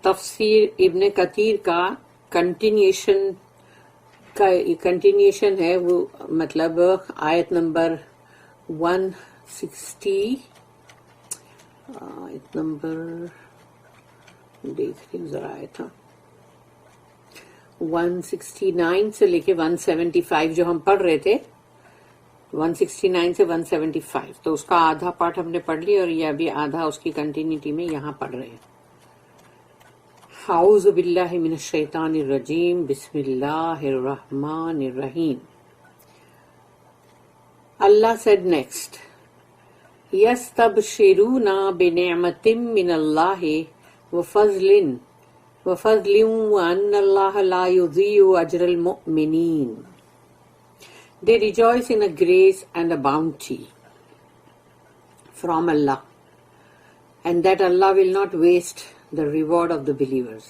تفسیر ابن کثیر کا کنٹینیوشن ہے، وہ مطلب آیت نمبر 160 آیت نمبر دیکھ رہی ہوں ذرا، آیا تھا 169 سے لے کے 175 جو ہم پڑھ رہے تھے، 169 سے 175، تو اس کا آدھا پارٹ ہم نے پڑھ لیا اور یہ ابھی آدھا اس کی کنٹینیوٹی میں یہاں پڑھ رہے ہیں۔ اعوذ باللہ من الشیطان الرجیم، بسم اللہ الرحمن الرحیم۔ Allah said next, يَسْتَبْشِرُونَ بِنِعْمَةٍ مِّنَ اللَّهِ وَفَضْلٍ وَأَنَّ اللَّهَ لَا يُضِيعُ أَجْرَ الْمُؤْمِنِينَ۔ They rejoice in a grace and a bounty from Allah, and that Allah will not waste the reward of the believers۔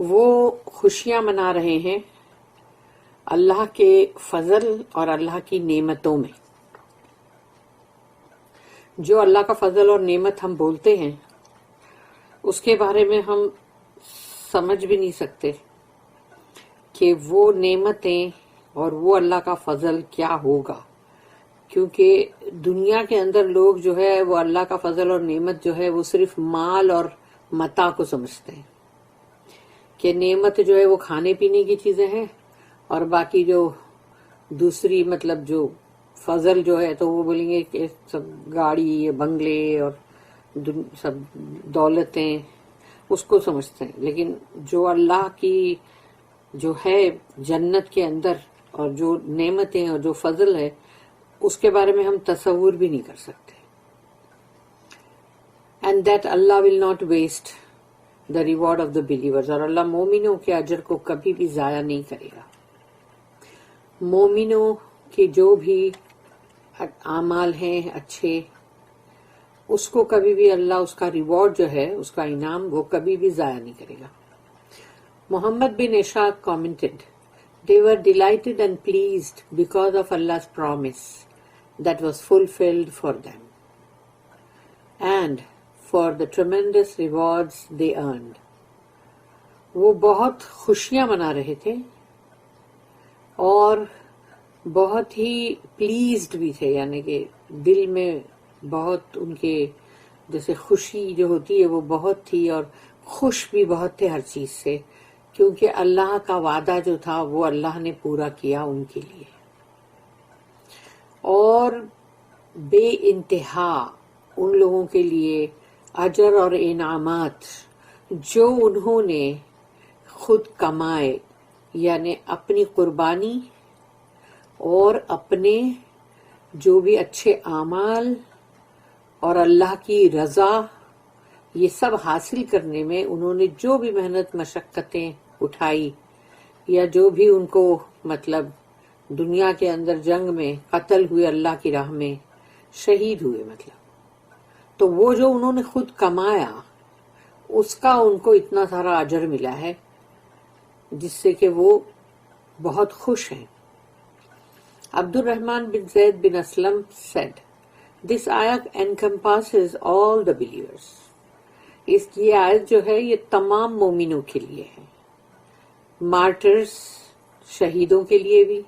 وہ خوشیاں منا رہے ہیں اللہ کے فضل اور اللہ کی نعمتوں میں۔ جو اللہ کا فضل اور نعمت ہم بولتے ہیں اس کے بارے میں ہم سمجھ بھی نہیں سکتے کہ وہ نعمتیں اور وہ اللہ کا فضل کیا ہوگا، کیونکہ دنیا کے اندر لوگ جو ہے وہ اللہ کا فضل اور نعمت جو ہے وہ صرف مال اور متاع کو سمجھتے ہیں، کہ نعمت جو ہے وہ کھانے پینے کی چیزیں ہیں، اور باقی جو دوسری مطلب جو فضل جو ہے تو وہ بولیں گے کہ سب گاڑی بنگلے اور سب دولتیں اس کو سمجھتے ہیں۔ لیکن جو اللہ کی جو ہے جنت کے اندر اور جو نعمتیں اور جو فضل ہے اس کے بارے میں ہم تصور بھی نہیں کر سکتے۔ And that Allah will not waste the reward of the believers, اور اللہ مومنوں کے اجر کو کبھی بھی ضائع نہیں کرے گا۔ مومنوں کے جو بھی اعمال ہیں اچھے، اس کو کبھی بھی اللہ اس کا ریوارڈ جو ہے اس کا انعام وہ کبھی بھی ضائع نہیں کرے گا۔ محمد بن Ishaq commented, they were delighted and pleased because of Allah's promise that was fulfilled for them and for the tremendous rewards they earned۔ وہ بہت خوشیاں منا رہے تھے اور بہت ہی پلیزڈ بھی تھے، یعنی کہ دل میں بہت ان کے جیسے خوشی جو ہوتی ہے وہ بہت تھی، اور خوش بھی بہت تھے ہر چیز سے، کیونکہ اللہ کا وعدہ جو تھا وہ اللہ نے پورا کیا ان کے لیے، اور بے انتہا ان لوگوں کے لیے اجر اور انعامات جو انہوں نے خود کمائے، یعنی اپنی قربانی اور اپنے جو بھی اچھے اعمال اور اللہ کی رضا، یہ سب حاصل کرنے میں انہوں نے جو بھی محنت مشقتیں اٹھائی، یا جو بھی ان کو مطلب دنیا کے اندر جنگ میں قتل ہوئے، اللہ کی راہ میں شہید ہوئے، مطلب تو وہ جو انہوں نے خود کمایا اس کا ان کو اتنا سارا اجر ملا ہے جس سے کہ وہ بہت خوش ہیں۔ عبد الرحمن بن زید بن Aslam said, this ayat encompasses all the believers۔ اس کی آیت جو ہے یہ تمام مومنوں کے لیے ہے، مارٹرز شہیدوں کے لیے بھی،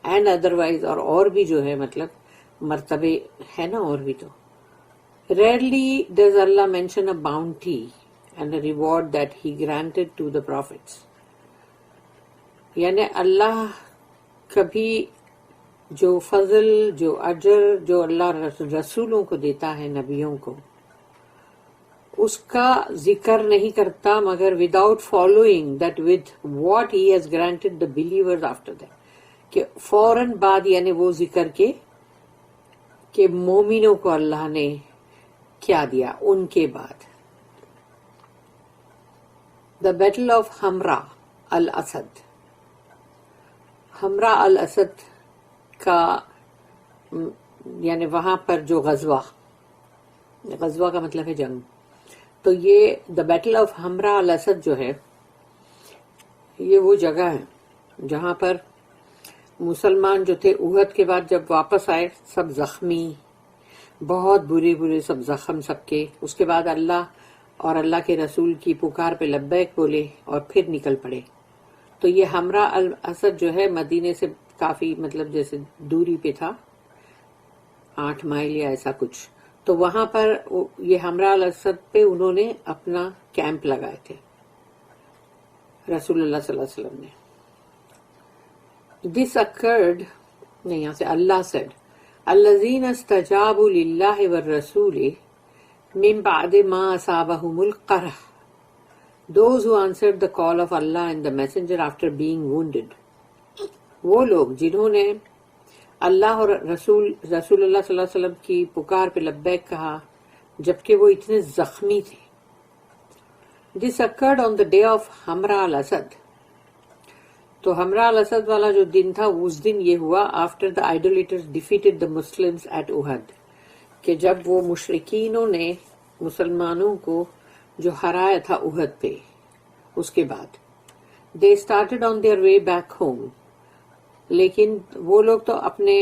اینڈ ادروائز اور بھی جو ہے مطلب مرتبے ہے نا، اور بھی تو۔ Rarely does Allah mention a bounty and a reward that he granted to the prophets۔ یعنی اللہ کبھی جو فضل، جو اجر جو اللہ رسولوں کو دیتا ہے، نبیوں کو، اس کا ذکر نہیں کرتا مگر without following that with what he has granted the believers after that, کہ فوراً بعد یعنی وہ ذکر کے کہ مومنوں کو اللہ نے کیا دیا ان کے بعد۔ دا بیٹل آف ہمرا الاسد، ہمرا الاسد کا یعنی وہاں پر جو غزوہ کا مطلب ہے جنگ، تو یہ دا بیٹل آف ہمرا الاسد جو ہے یہ وہ جگہ ہے جہاں پر مسلمان جو تھے احد کے بعد جب واپس آئے سب زخمی، بہت برے سب زخم سب کے، اس کے بعد اللہ اور اللہ کے رسول کی پکار پہ لبیک بولے اور پھر نکل پڑے. تو یہ ہمراہ الاسد جو ہے مدینے سے کافی مطلب جیسے دوری پہ تھا، 8 مائل یا ایسا کچھ. تو وہاں پر یہ ہمراہ الاسد پہ انہوں نے اپنا کیمپ لگائے تھے رسول اللہ صلی اللہ علیہ وسلم نے. This occurred نہیں یہاں سے اللہ said الذین استجابوا للہ والرسول من بعد ما اصابهم القرح those who answered the call of Allah and the messenger after being wounded. وہ لوگ جنہوں نے اللہ اور رسول اللہ صلی اللہ علیہ وسلم کی پکار پہ لبیک کہا جبکہ وہ اتنے زخمی تھے. This occurred on the day of ہمراہ الاسد. تو ہمراہ الاسد والا جو دن تھا اس دن یہ ہوا after the idolaters defeated the Muslims at Uhud کہ جب وہ مشرکینوں نے مسلمانوں کو جو ہرایا تھا احد پہ. اس کے بعد they started on their way back home. لیکن وہ لوگ تو اپنے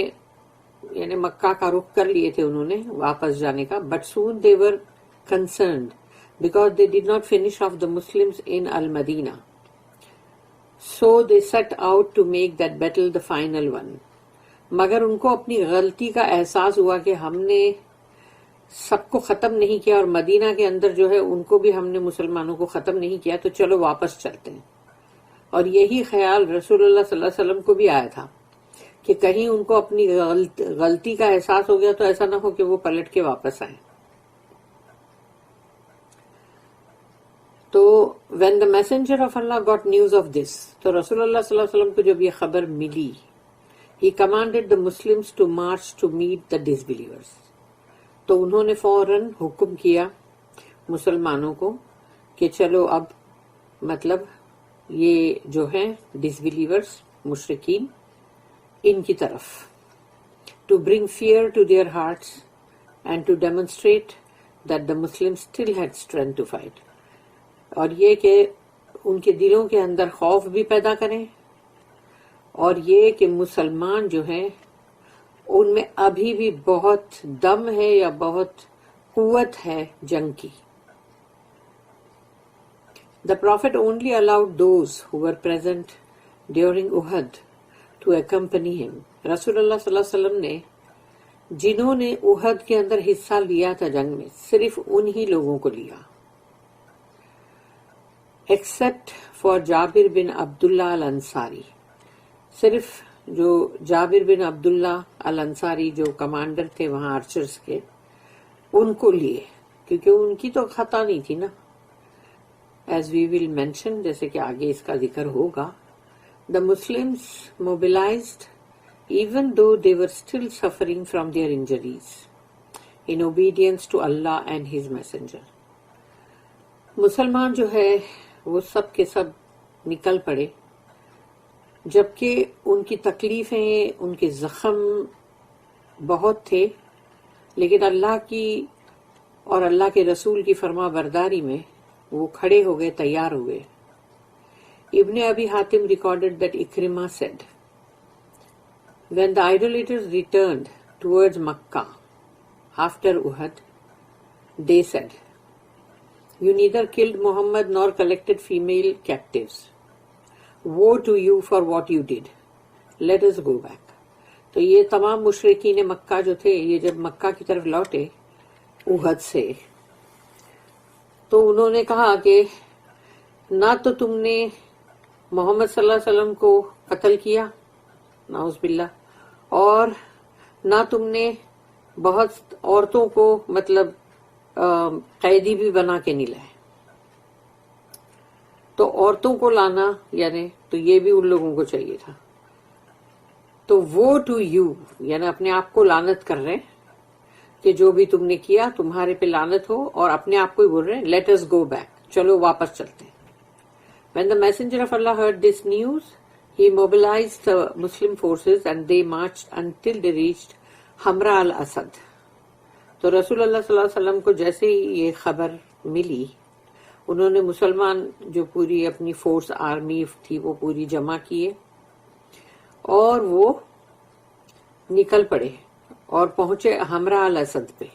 یعنی مکہ کا رخ کر لیے تھے انہوں نے واپس جانے کا. but soon they were concerned because they did not finish off the Muslims in Al-Madinah. So they set out to make that battle the final one. مگر ان کو اپنی غلطی کا احساس ہوا کہ ہم نے سب کو ختم نہیں کیا اور مدینہ کے اندر جو ہے ان کو بھی ہم نے مسلمانوں کو ختم نہیں کیا، تو چلو واپس چلتے ہیں. اور یہی خیال رسول اللہ صلی اللہ علیہ وسلم کو بھی آیا تھا کہ کہیں ان کو اپنی غلطی کا احساس ہو گیا تو ایسا نہ ہو کہ وہ پلٹ کے واپس آئیں. تو when the messenger of Allah got news of this, تو رسول اللہ صلی اللہ علیہ وسلم کو جب یہ خبر ملی he commanded the Muslims to march to meet the disbelievers. تو انہوں نے فوراً حکم کیا مسلمانوں کو کہ چلو اب مطلب یہ جو ہیں ڈس بلیورس مشرکین ان کی طرف to bring fear to their hearts and to demonstrate that the Muslims still had strength to fight. اور یہ کہ ان کے دلوں کے اندر خوف بھی پیدا کریں اور یہ کہ مسلمان جو ہیں ان میں ابھی بھی بہت دم ہے یا بہت قوت ہے جنگ کی. The Prophet only allowed those who were present during Uhud to accompany him. رسول اللہ صلی اللہ علیہ وسلم نے جنہوں نے احد کے اندر حصہ لیا تھا جنگ میں صرف انہی لوگوں کو لیا except for جابر بن عبداللہ الانصاری. صرف جو جابر بن عبداللہ الانصاری جو کمانڈر تھے وہاں آرچرز کے ان کو لیے کیونکہ ان کی تو خطا نہیں تھی نا. As we will mention جیسے کہ آگے اس کا ذکر ہوگا the Muslims mobilized even though they were still suffering from their injuries in obedience to Allah and His Messenger. مسلمان جو ہے وہ سب کے سب نکل پڑے جبکہ ان کی تکلیفیں ان کے زخم بہت تھے لیکن اللہ کی اور اللہ کے رسول کی فرما برداری میں وہ کھڑے ہو گئے تیار ہوئے. ابن ابی Hatim recorded that Ikrimah said when the idolaters returned towards Makkah after Uhud they said you neither killed Muhammad nor collected female captives. Woe to you for what you did. Let us go back. تو یہ تمام مشرکین مکہ جو تھے یہ جب مکہ کی طرف لوٹے احد سے تو انہوں نے کہا کہ نہ تو تم نے محمد صلی اللہ علیہ وسلم کو قتل کیا نعوذ باللہ اور نہ تم نے بہت عورتوں کو مطلب قیدی بھی بنا کے نہیں لائے. تو عورتوں کو لانا یعنی تو یہ بھی ان لوگوں کو چاہیے تھا. تو وہ ٹو یو یعنی اپنے آپ کو لعنت کر رہے کہ جو بھی تم نے کیا تمہارے پہ لعنت ہو اور اپنے آپ کو ہی بول رہے لیٹ اس گو بیک چلو واپس چلتے ہیں. When the messenger of Allah heard this news, he mobilized the Muslim forces and they marched until they reached Hamra al-Asad. تو رسول اللہ صلی اللہ علیہ وسلم کو جیسے ہی یہ خبر ملی انہوں نے مسلمان جو پوری اپنی فورس آرمی تھی وہ پوری جمع کیے اور وہ نکل پڑے اور پہنچے ہمراہ الاسد پہ.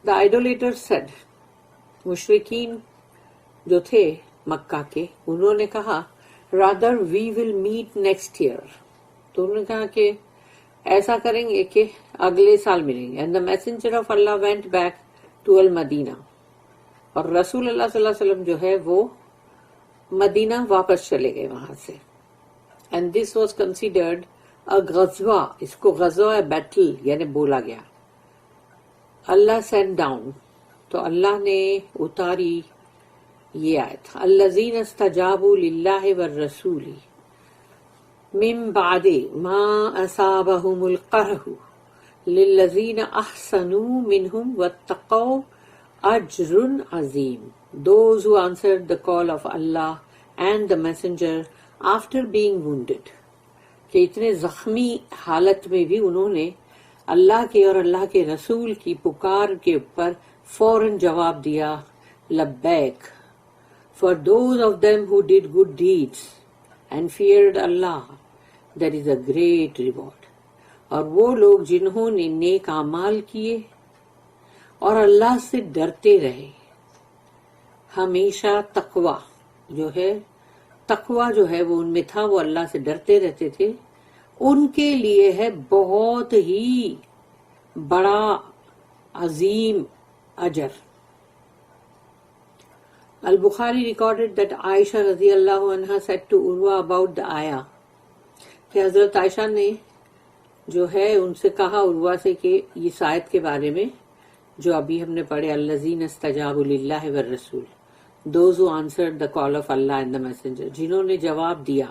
The idolaters said, مشرکین جو تھے مکہ کے انہوں نے کہا rather we will meet next year. تو انہوں نے کہا کہ ایسا کریں گے کہ اگلے سال ملیں گے. And the messenger of Allah went back to al-Madinah. اور رسول اللہ صلی اللہ علیہ وسلم جو ہے وہ مدینہ واپس چلے گئے وہاں سے. And this was considered a غزوہ. اس کو غزوہ بیٹل یعنی بولا گیا. اللہ sent down. تو اللہ نے اتاری یہ آیت الذین استجابوا للہ والرسول من بعد ما اصابهم القرح للذین احسنوا منہم واتقوا اجر عظیم. Those who answered the call of Allah and the messenger after being wounded. کہ اتنے زخمی حالت میں بھی انہوں نے اللہ کے اور اللہ کے رسول کی پکار کے اوپر فوراً جواب دیا لبیک. For those of them who did good deeds and feared Allah, there is a great reward. اور وہ لوگ جنہوں نے نیک اعمال کیے اور اللہ سے ڈرتے رہے ہمیشہ تقوی جو ہے وہ ان میں تھا، وہ اللہ سے ڈرتے رہتے تھے، ان کے لیے ہے بہت ہی بڑا عظیم اجر. Al-Bukhari recorded that Aisha radiyallahu anha said to Urwa about the ayah کہ حضرت عائشہ نے جو ہے ان سے کہا عروہ سے کہ اس آیت کے بارے میں جو ابھی ہم نے پڑھے الذین استجابوا للہ والرسول those who answered the call of Allah and the messenger، جنہوں نے جواب دیا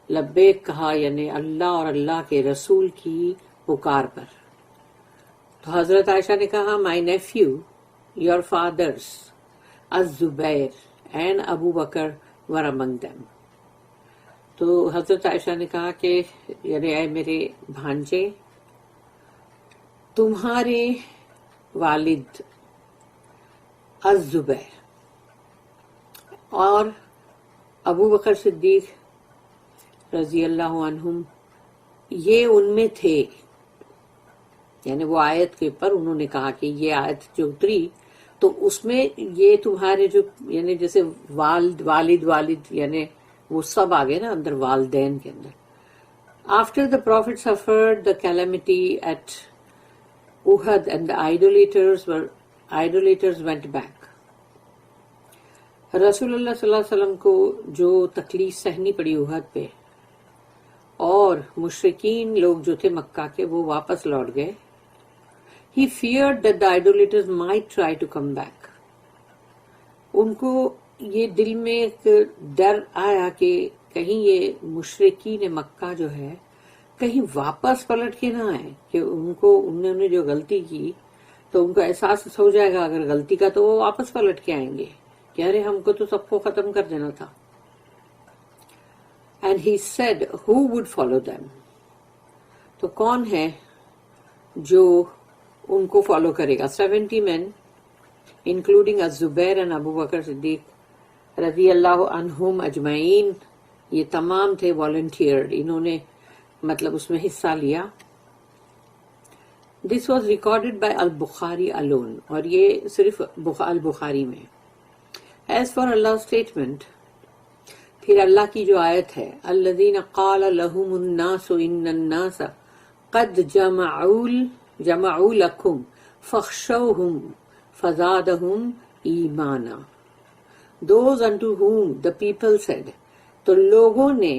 لبیک کہا یعنی اللہ اور اللہ کے رسول کی پکار پر. تو حضرت عائشہ نے کہا my nephew, your fathers الزبیر and Abu Bakr were among them. تو حضرت عائشہ نے کہا کہ یعنی اے میرے بھانجے تمہارے والد الزبیر اور ابو بکر صدیق رضی اللہ عنہم یہ ان میں تھے. یعنی وہ آیت کے اوپر انہوں نے کہا کہ یہ آیت جو اتری تو اس میں یہ تمہارے جو یعنی جیسے والد یعنی وہ سب آگے نا اندر والدین کے اندر. After the Prophet suffered the calamity at Uhud and the idolaters went back. رسول اللہ صلی اللہ علیہ وسلم کو جو تکلیف سہنی پڑی احد پہ اور مشرکین لوگ جو تھے مکہ کے وہ واپس لوٹ گئے. He feared that the idolaters might try to come back. ان کو یہ دل میں ایک ڈر آیا کہ کہیں یہ مشرکین مکہ جو ہے کہیں واپس پلٹ کے نہ آئے کہ انہوں نے جو غلطی کی تو ان کو احساس ہو جائے گا اگر غلطی کا تو وہ واپس پلٹ کے آئیں گے کہ ارے ہم کو تو سب کو ختم کر دینا تھا. And he said, who would follow them? تو کون ہے جو ان کو فالو کرے گا. 70 men including الزبیر and ابو بکر صدیق رضی اللہ عنہم اجمعین یہ تمام تھے والنٹیئرڈ، انہوں نے مطلب اس میں حصہ لیا. This was recorded by al-Bukhari alone اور یہ صرف البخاری میں. As for Allah's statement پھر اللہ کی جو آیت ہے الذین قال لهم الناس ان الناس قد جمعوا لکم فاخشوہم فزادہم ایمانا. Those unto whom the people said تو لوگوں نے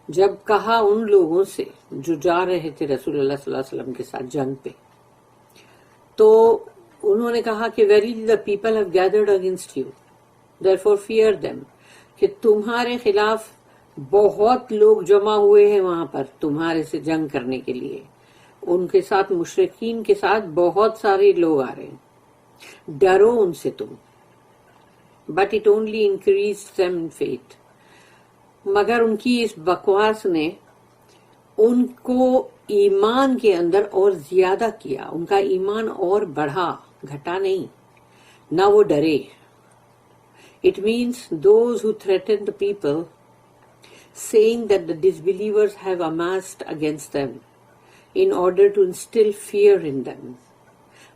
جب کہا ان لوگوں سے جو جا رہے تھے رسول اللہ صلی اللہ علیہ وسلم کے ساتھ جنگ پہ تو انہوں نے کہا کہ verily the people have gathered against you therefore fear them کہ تمہارے خلاف بہت لوگ جمع ہوئے ہیں وہاں پر تمہارے سے جنگ کرنے کے لیے. ان کے ساتھ مشرکین کے ساتھ بہت سارے لوگ آ رہے ہیں، ڈرو ان سے تم. But it only increased them in faith. مگر ان کی اس بکواس نے ان کو ایمان کے اندر اور زیادہ کیا، ان کا ایمان اور بڑھا، گھٹا نہیں، نہ وہ ڈرے. It means those who threaten the people, saying that the disbelievers have amassed against them in order to instill fear in them.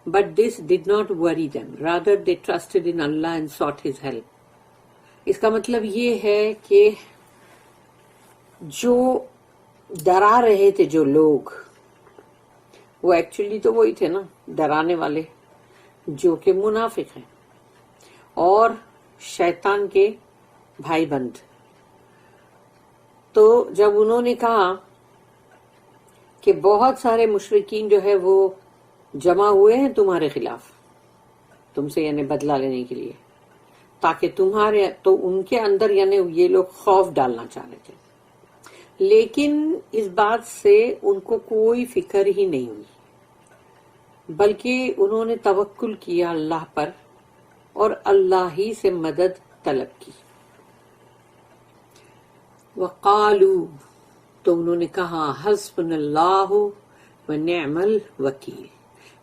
But this did not worry them. Rather, they trusted in Allah and sought His help. اس کا مطلب یہ ہے کہ جو ڈرا رہے تھے جو لوگ، وہ ایکچولی تو وہی تھے نا ڈرانے والے، جو کہ منافق ہیں اور شیطان کے بھائی بند. تو جب انہوں نے کہا کہ بہت سارے مشرکین جو ہے وہ جمع ہوئے ہیں تمہارے خلاف، تم سے یعنی بدلہ لینے کے لیے، تاکہ تمہارے، تو ان کے اندر یعنی یہ لوگ خوف ڈالنا چاہ رہے تھے، لیکن اس بات سے ان کو کوئی فکر ہی نہیں ہوئی، بلکہ انہوں نے توکل کیا اللہ پر اور اللہ ہی سے مدد طلب کی. وقالوا، تو انہوں نے کہا حسبنا اللہ ونعم الوکیل.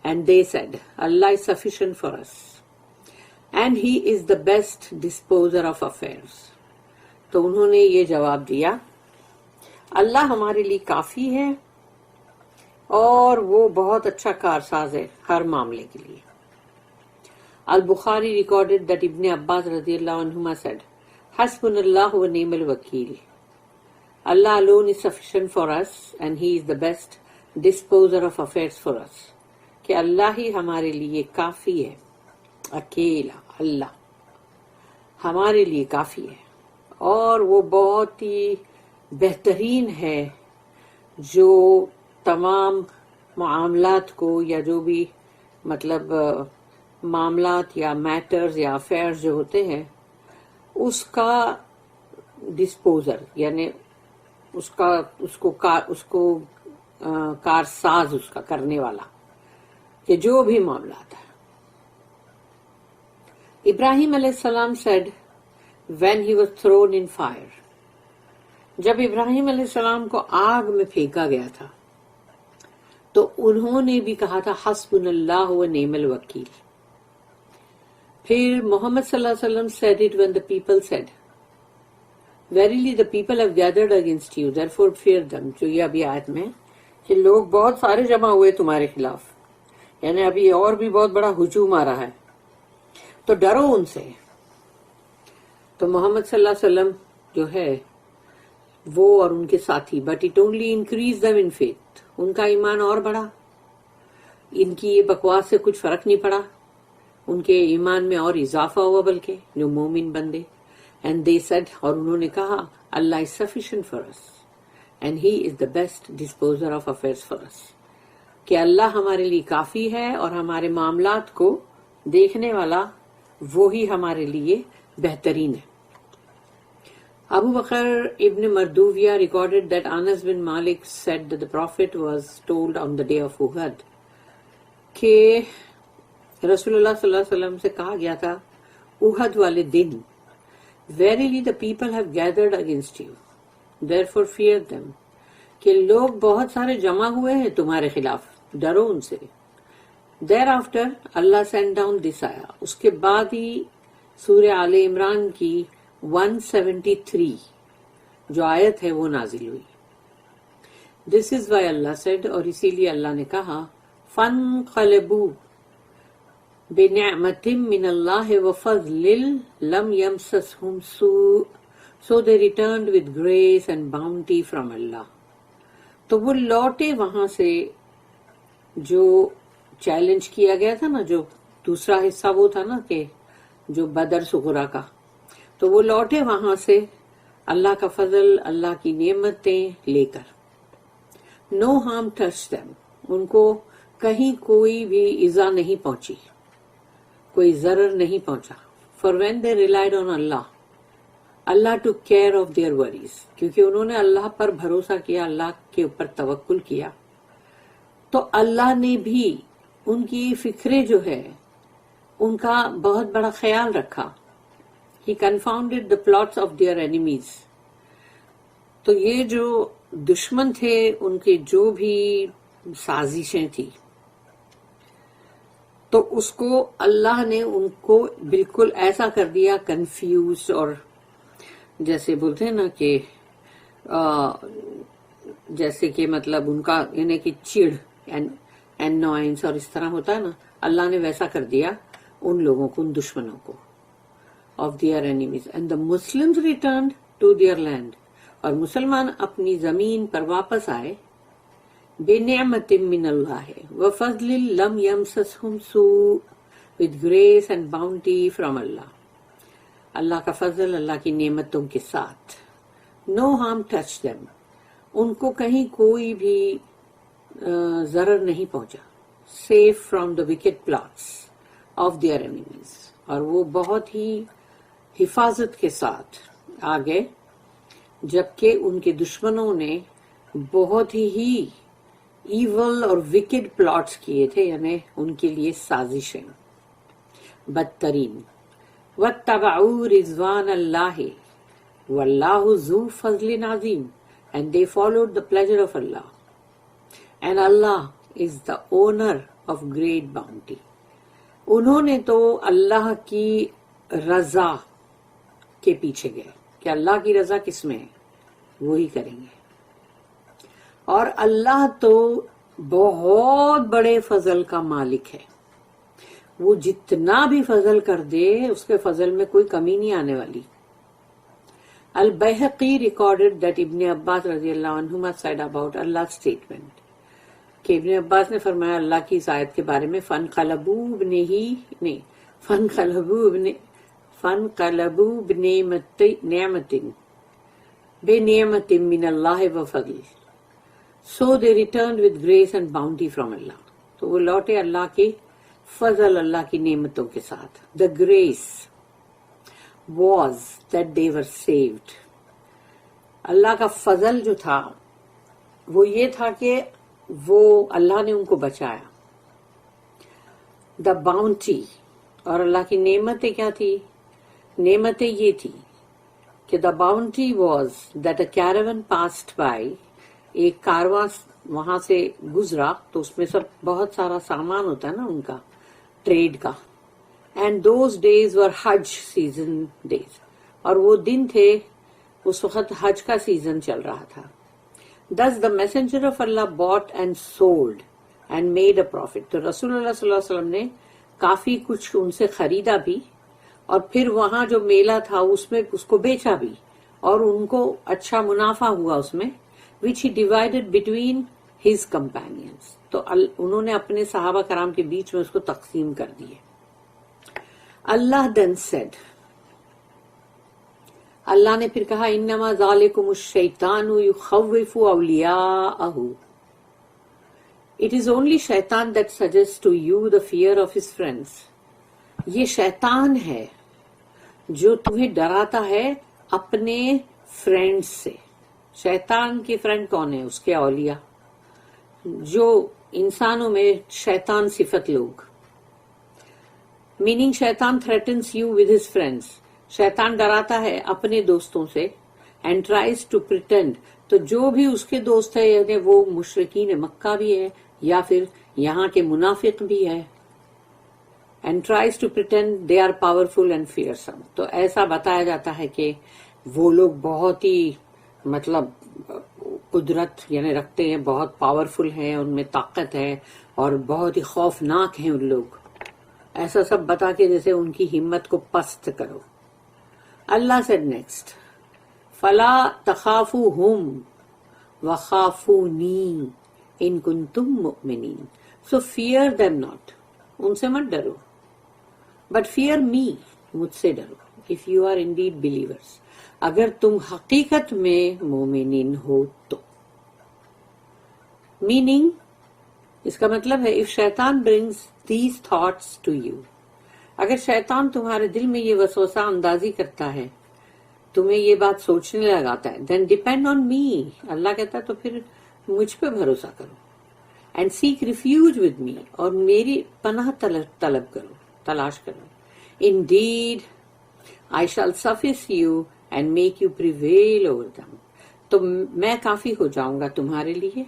And they said, Allah is sufficient for us, and He is the best disposer of affairs. تو انہوں نے یہ جواب دیا، اللہ ہمارے لیے کافی ہے اور وہ بہت اچھا کارساز ہے ہر معاملے کے لیے. البخاری recorded that Ibn Abbas رضی اللہ عنہما said, حسبنا Allah ونعم الوکیل. Allah alone is sufficient for us and He is the best disposer of affairs for us. کہ اللہ ہی ہمارے لیے کافی ہے، اکیلا اللہ ہمارے لیے کافی ہے، اور وہ بہت ہی بہترین ہے جو تمام معاملات کو، یا جو بھی مطلب معاملات یا میٹرز یا افیئرز جو ہوتے ہیں اس کا ڈسپوزر، یعنی اس کو کارساز، اس کا کرنے والا، کہ جو بھی معاملات ہے. ابراہیم علیہ السلام said when he was thrown in fire. جب ابراہیم علیہ السلام کو آگ میں پھینکا گیا تھا تو انہوں نے بھی کہا تھا حسبنا اللہ ونعم الوکیل. پھر محمد صلی اللہ علیہ وسلم said it when the people said, verily the people have gathered against you, therefore fear them. جو یہ ابھی آیت میں کہ لوگ بہت سارے جمع ہوئے تمہارے خلاف، یعنی ابھی اور بھی بہت بڑا ہجوم آ رہا ہے تو ڈرو ان سے. تو محمد صلی اللہ علیہ وسلم جو ہے وہ اور ان کے ساتھی، but it only increase them in faith، ان کا ایمان اور بڑھا، ان کی یہ بکواس سے کچھ فرق نہیں پڑا، ان کے ایمان میں اور اضافہ ہوا بلکہ جو مومن بندے. اینڈ they said، اور انہوں نے کہا اللہ is sufficient for us and He is the best disposer of affairs for us، کہ اللہ ہمارے لیے کافی ہے اور ہمارے معاملات کو دیکھنے والا وہی ہمارے لیے بہترین ہے. Abu Bakr ibn Marduvia recorded that Anas bin Malik said that the Prophet was told on the day of Uhud کہ رسول اللہ صلی اللہ علیہ وسلم سے کہا گیا تھا احد والے دن، verily the people have gathered against you, therefore fear them، کہ لوگ بہت سارے جمع ہوئے ہیں تمہارے خلاف، ڈرو ان سے. thereafter Allah sent down this آیا، اس کے بعد ہی سورہ آل عمران کی 173 جو آیت ہے وہ نازل ہوئی. This is why Allah said، اور اسی لیے اللہ نے کہا فَانْقَلَبُوا بِنِعْمَةٍ مِّنَ اللَّهِ وَفَضْلٍ لَمْ يَمْسَسْهُمْ سُوءٌ، so they returned with grace and bounty from Allah. تو وہ لوٹے وہاں سے جو چیلنج کیا گیا تھا نا، جو دوسرا حصہ وہ تھا نا کہ جو بدر صغرا کا، تو وہ لوٹے وہاں سے اللہ کا فضل، اللہ کی نعمتیں لے کر. نو ہارم ٹچ دیم، ان کو کہیں کوئی بھی ایذا نہیں پہنچی، کوئی ضرر نہیں پہنچا. For when they relied on اللہ، اللہ took care of their worries, کیونکہ انہوں نے اللہ پر بھروسہ کیا، اللہ کے اوپر توکل کیا، تو اللہ نے بھی ان کی فکرے جو ہے ان کا بہت بڑا خیال رکھا. He confounded the plots of their enemies. تو یہ جو دشمن تھے ان کے جو بھی سازشیں تھی تو اس کو اللہ نے ان کو بالکل ایسا کر دیا کنفیوز، اور جیسے بولتے ہیں نا کہ جیسے کہ مطلب ان کا یعنی کہ چڑ، انوائنس، اور اس طرح ہوتا ہے نا اللہ نے ویسا کر دیا ان لوگوں کو, ان دشمنوں کو, of their enemies, and the Muslims returned to their land. اور مسلمان اپنی زمین پر واپس آئے. بِنِعْمَةٍ مِّنَ اللَّهِ وَفَضْلٍ لَمْ يَمْسَسْهُمْ سُوءٌ, with grace and bounty from Allah. اللہ کا فضل, اللہ کی نعمتوں کے ساتھ. No harm touched them. ان کو کہیں کوئی بھی ضرر نہیں پہنچا. Safe from the wicked plots of their enemies. اور وہ بہت ہی حفاظت کے ساتھ آگے, جبکہ ان کے دشمنوں نے بہت ہی ایول اور وکڈ پلاٹس کیے تھے, یعنی ان کے لیے سازشیں بدترین. وَاتَّبَعُوا رِضْوَانَ اللَّهِ وَاللَّهُ ذُو فَضْلٍ عَظِيمٍ, and they followed the pleasure of Allah, and Allah is the owner of great bounty. انہوں نے تو اللہ کی رضا کے پیچھے گئے کہ اللہ کی رضا کس میں ہے, وہی کریں گے. اور اللہ تو بہت بڑے فضل کا مالک ہے, وہ جتنا بھی فضل کر دے اس کے فضل میں کوئی کمی نہیں آنے والی. البیہقی recorded that ابن عباس رضی اللہ عنہما said about Allah's statement, کہ ابن عباس نے فرمایا اللہ کی اس آیت کے بارے میں, فَانْقَلَبُوا بِنِعْمَةٍ مِّنَ اللَّهِ وَفَضْلٍ, so they returned with grace and bounty from Allah. تو وہ لوٹے اللہ کے فضل, اللہ کی نعمتوں کے ساتھ. The grace was that they were saved. اللہ کا فضل جو تھا وہ یہ تھا کہ وہ اللہ نے ان کو بچایا. دا باؤنٹی, اور اللہ کی نعمتیں کیا تھی؟ نعمتیں یہ تھی کہ the bounty was that a caravan passed by, ایک کارواں وہاں سے گزرا, تو اس میں سب بہت سارا سامان ہوتا ہے نا ان کا, ٹریڈ کا. And those days were Hajj season days, اور وہ دن تھے اس وقت حج کا سیزن چل رہا تھا. Thus the messenger of Allah bought and sold and made a profit. تو رسول اللہ صلی اللہ علیہ وسلم نے کافی کچھ ان سے خریدا بھی, اور پھر وہاں جو میلہ تھا اس میں اس کو بیچا بھی, اور ان کو اچھا منافع ہوا اس میں, which he divided between his companions. تو انہوں نے اپنے صحابہ کرام کے بیچ میں اس کو تقسیم کر دیے. اللہ then said, اللہ نے پھر کہا, انما ذالکم الشیطان یخوف اولیاءہ, it is only shaitan that suggests to you the fear of his friends. یہ شیطان ہے جو تمہیں ڈراتا ہے اپنے فرینڈز سے. شیطان کے فرینڈ کون ہے؟ اس کے اولیاء, جو انسانوں میں شیطان صفت لوگ. میننگ شیطان threatens you with his friends. شیطان ڈراتا ہے اپنے دوستوں سے. اینڈ ٹرائز ٹو پریٹینڈ, تو جو بھی اس کے دوست ہے یعنی وہ مشرکین مکہ بھی ہے یا پھر یہاں کے منافق بھی ہے. And tries to pretend they are powerful and fearsome, تو ایسا بتایا جاتا ہے کہ وہ لوگ بہت ہی مطلب قدرت یعنی رکھتے ہیں, بہت پاورفل ہیں, ان میں طاقت ہے اور بہت ہی خوفناک ہیں ان لوگ. ایسا سب بتا کے جیسے ان کی ہمت کو پست کرو. اللہ said next, فَلَا تَخَافُوهُمْ وَخَافُونِي إِن كُنتُم مُؤْمِنِينَ. So fear them not, ان سے مت ڈرو, but fear me, مجھ سے ڈرو, if you are indeed believers, اگر تم حقیقت میں مومنین ہو تو. Meaning, اس کا مطلب ہے if شیطان brings these thoughts to you, اگر شیطان تمہارے دل میں یہ وسوسہ اندازی کرتا ہے, تمہیں یہ بات سوچنے لگاتا ہے, then depend on me, اللہ کہتا ہے تو پھر مجھ پہ بھروسہ کرو. and seek refuge with me, اور میری پناہ طلب کرو, تلاش کرو. indeed I shall suffice you and make you prevail over them. تو میں کافی ہو جاؤں گا تمہارے لیے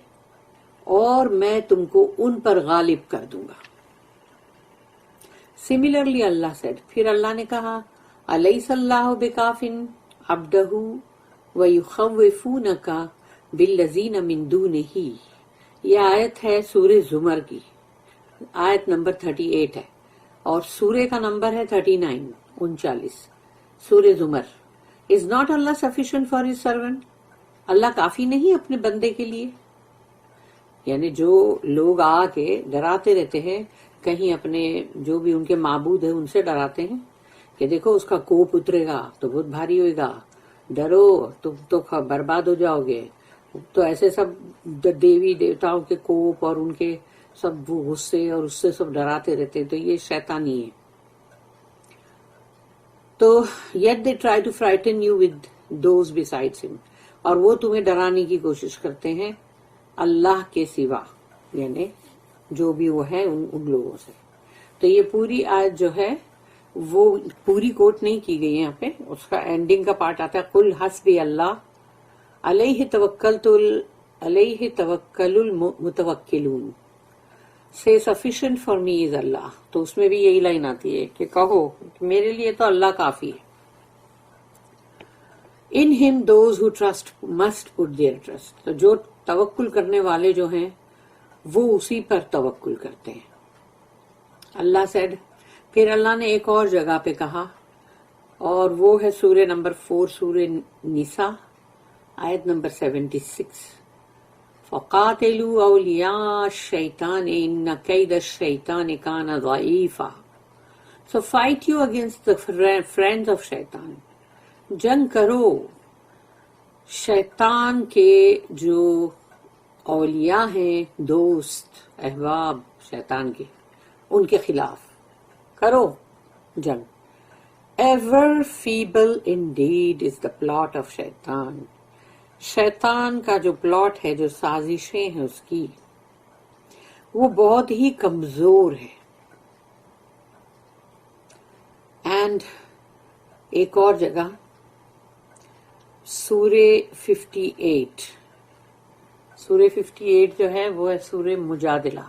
اور میں تم کو ان پر غالب کر دوں گا. Similarly اللہ said, پھر اللہ نے کہا, أَلَيْسَ اللَّهُ بِكَافٍ عَبْدَهُ وَيُخَوِّفُونَكَ بِالَّذِينَ مِن دُونِهِ. یہ آیت ہے سورہ زمر کی. آیت نمبر 38 ہے، اور سورے کا نمبر ہے 39 39 سورہ زمر. از ناٹ اللہ سفیشینٹ فار ہز سرونٹ؟ اللہ کافی نہیں اپنے بندے کے لیے؟ یعنی جو لوگ آ کے ڈراتے رہتے ہیں، کہیں اپنے جو بھی ان کے معبود ہیں ان سے ڈراتے ہیں کہ دیکھو اس کا کوپ اترے گا تو بہت بھاری ہوئے گا، ڈرو تم تو برباد ہو جاؤ گے. تو ایسے سب دیوی دیوتاؤں کے کوپ اور ان کے سب وہ غصے اور اس سے سب ڈراتے رہتے، تو یہ شیطانی ہے. تو yet they try to frighten you with those besides him, اور وہ تمہیں ڈرانے کی کوشش کرتے ہیں اللہ کے سوا، یعنی جو بھی وہ ہے ان لوگوں سے. تو یہ پوری آیت جو ہے وہ پوری کوٹ نہیں کی گئی ہے یہاں پہ، اس کا اینڈنگ کا پارٹ آتا ہے قل حسبی اللہ علیہ توکل المتوکلون، سے سفیشینٹ فار می از اللہ. تو اس میں بھی یہی لائن آتی ہے کہ کہو کہ میرے لیے تو اللہ کافی ہے. In him those who trust must put their trust, تو جو توکل کرنے والے جو ہیں وہ اسی پر توکل کرتے ہیں. اللہ سیڈ، پھر اللہ نے ایک اور جگہ پہ کہا، اور وہ ہے سورہ نمبر 4 سورہ نساء آیت نمبر 76، فَقَاتِلُوا أَوْلِيَاءَ الشَّيْطَانِ إِنَّ كَيْدَ الشَّيْطَانِ كَانَ ضَعِيفًا. So fight you against the friends of شیطان. جنگ کرو شیطان کے جو اولیاء ہیں، دوست احباب شیطان کے، ان کے خلاف کرو جنگ. Ever feeble indeed is the plot of شیطان. شیطان کا جو پلاٹ ہے، جو سازشیں ہیں اس کی، وہ بہت ہی کمزور ہے. اینڈ ایک اور جگہ سورہ 58 جو ہے وہ ہے سورہ مجادلہ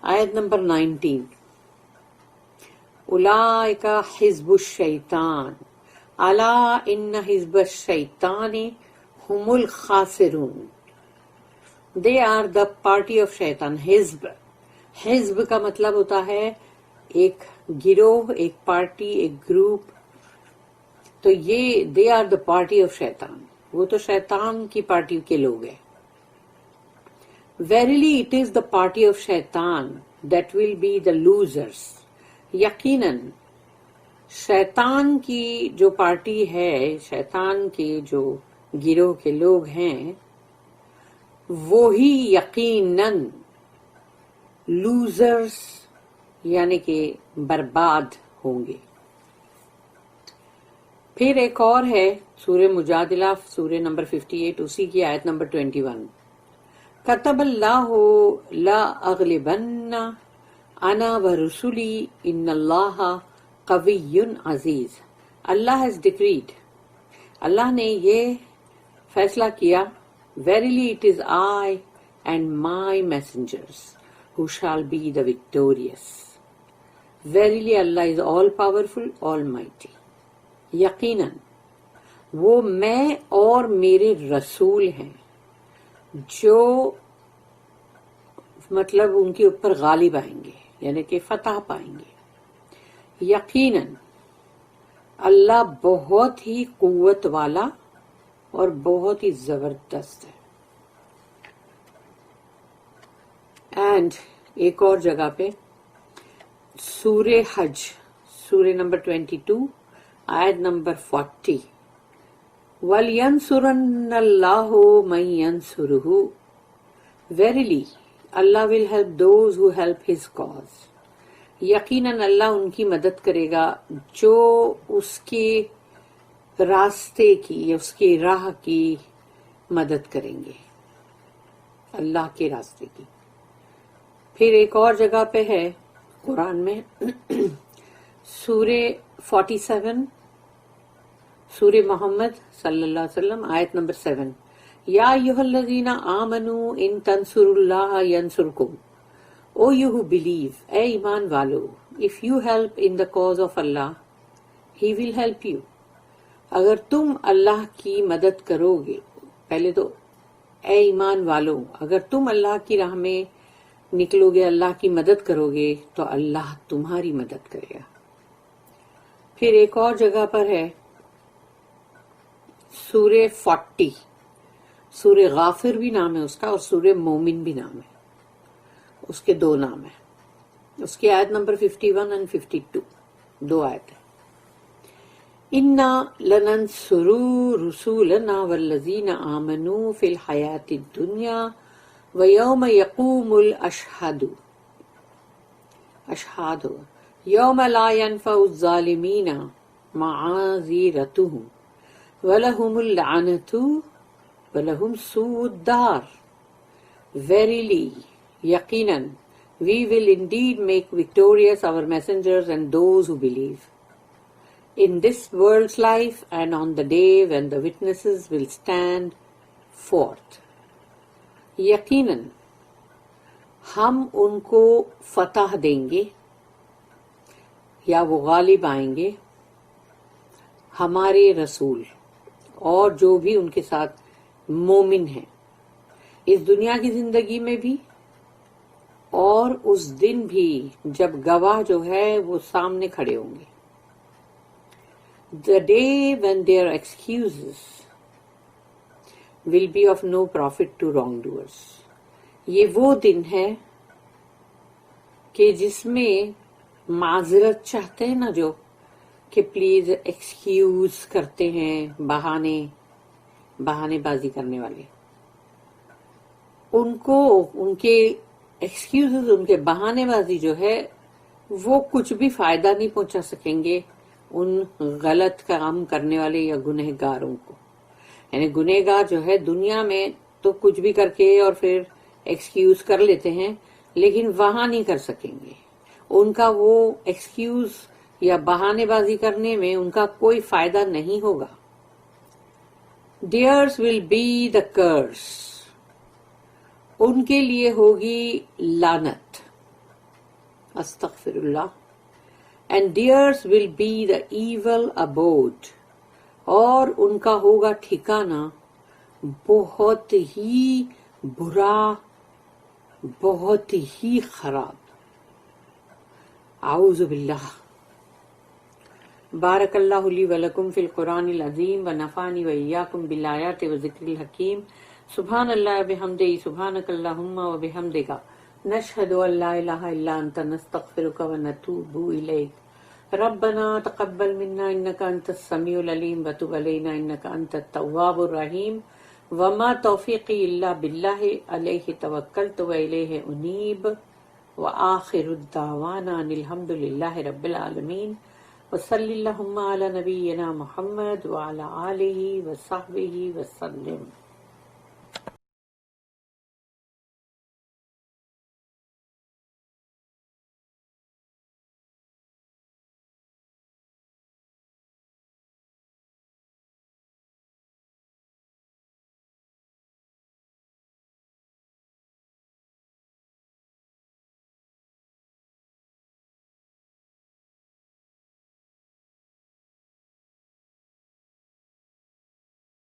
آیت نمبر 19، اولئک حزب الشیطان الا ان حزب الشیطان هم الخاسرون. They are the party of شیطان. حزب کا مطلب ہوتا ہے ایک گروہ، ایک پارٹی، ایک گروپ. تو یہ they are the party of شیطان، وہ تو شیطان کی پارٹی کے لوگ ہیں. Verily it is the party of شیطان that will be the losers. یقیناً شیطان کی جو پارٹی ہے، شیطان کے جو گروہ کے لوگ ہیں، وہی یقیناً لوزرز یعنی کہ برباد ہوں گے. پھر ایک اور ہے سورہ مجادلہ سورہ نمبر 58، اسی کی آیت نمبر 21، کتب اللہ لا اغلبن انا ورسلی ان اللہ قوی عزیز. اللہ ہیز ڈکریڈ، اللہ نے یہ فیصلہ کیا، verily it is I and my messengers who shall be the victorious. Verily Allah is all powerful, almighty. یقیناً وہ میں اور میرے رسول ہیں جو مطلب ان کے اوپر غالب آئیں گے، یعنی کہ فتح پائیں گے. یقیناً اللہ بہت ہی قوت والا اور بہت ہی زبردست ہے. اینڈ ایک اور جگہ پہ سورہ حج سورہ نمبر 22 آیت نمبر 40، وَلْيَنْصُرَنَّ اللَّهُ مَنْ يَنْصُرُهُ. Verily Allah will help those who help his cause. یقیناً اللہ ان کی مدد کرے گا جو اس کے راستے کی یا اس کی راہ کی مدد کریں گے، اللہ کے راستے کی. پھر ایک اور جگہ پہ ہے قرآن میں سورہ 47 سورہ محمد صلی اللہ علیہ وسلم آیت نمبر 7، یا ایھا الذین آمنوا ان تنصروا اللہ ینصرکم. او یو who believe، اے ایمان والو، if you help in the cause of Allah he will help you. اگر تم اللہ کی مدد کرو گے، پہلے تو اے ایمان والو، اگر تم اللہ کی راہ میں نکلو گے، اللہ کی مدد کرو گے تو اللہ تمہاری مدد کرے گا۔ پھر ایک اور جگہ پر ہے سورہ 40، سورہ غافر بھی نام ہے اس کا اور سورہ مومن بھی نام ہے، اس کے دو نام ہیں۔ اس کی آیت نمبر 51 اور 52، دو آیت ہے۔ اِنَّا لَنَنْصُرُ رُسُولَنَا وَالَّذِينَ آمَنُوا فِي الْحَيَاةِ الدُّنْيَا وَيَوْمَ يَقُومُ الْأَشْهَادُ يَوْمَ لَا يَنْفَعُ الظَّالِمِينَ مَعَاذِرَتُهُمْ وَلَهُمُ اللَّعْنَةُ وَلَهُمْ سُوءُ الدَّارِ۔ Verily, یقیناً we will indeed make victorious our messengers and those who believe in this world's life and on the day when the witnesses will stand forth. یقیناً ہم ان کو فتح دیں گے یا وہ غالب آئیں گے، ہمارے رسول اور جو بھی ان کے ساتھ مومن ہیں، اس دنیا کی زندگی میں بھی اور اس دن بھی جب گواہ جو ہے وہ سامنے کھڑے ہوں گے۔ The day when their excuses will be of no profit to wrongdoers. یہ وہ دن ہے کہ جس میں معذرت چاہتے ہیں نا جو، کہ پلیز ایکسکیوز کرتے ہیں، بہانے بازی کرنے والے، ان کو ان کے ایکسکیوزز، ان کے بہانے بازی جو ہے وہ کچھ بھی فائدہ نہیں پہنچا سکیں گے ان غلط کام کرنے والے یا گنہگاروں کو۔ یعنی گنہگار جو ہے دنیا میں تو کچھ بھی کر کے اور پھر ایکسکیوز کر لیتے ہیں، لیکن وہاں نہیں کر سکیں گے، ان کا وہ ایکسکیوز یا بہانے بازی کرنے میں ان کا کوئی فائدہ نہیں ہوگا۔ Theirs will be the curse. ان کے لیے ہوگی لعنت، استغفر اللہ۔ And theirs will be the evil abode. اور ان کا ہوگا ٹھکانہ بہت ہی برا، بہت ہی خراب۔ اعوذ باللہ۔ بارک اللہ لی ولکم فی القرآن العظیم ونفعنی وإیاکم بالآیات وذکر الحکیم۔ سبحان اللہ بحمدہ، سبحانک اللہم وبحمدک، نشہد ان لا الہ الا انت، نستغفرک ونتوب الیک۔ ربنا تقبل منا انک انت السمیع العلیم وتب علینا انک انت التواب الرحیم۔ وما توفیقی الا باللہ، علیہ توکلت والیہ انیب۔ وآخر الدعوانا ان الحمد للہ رب العالمین، وصلی اللہم علی نبینا محمد وعلی آلہ وصحبہ وسلم۔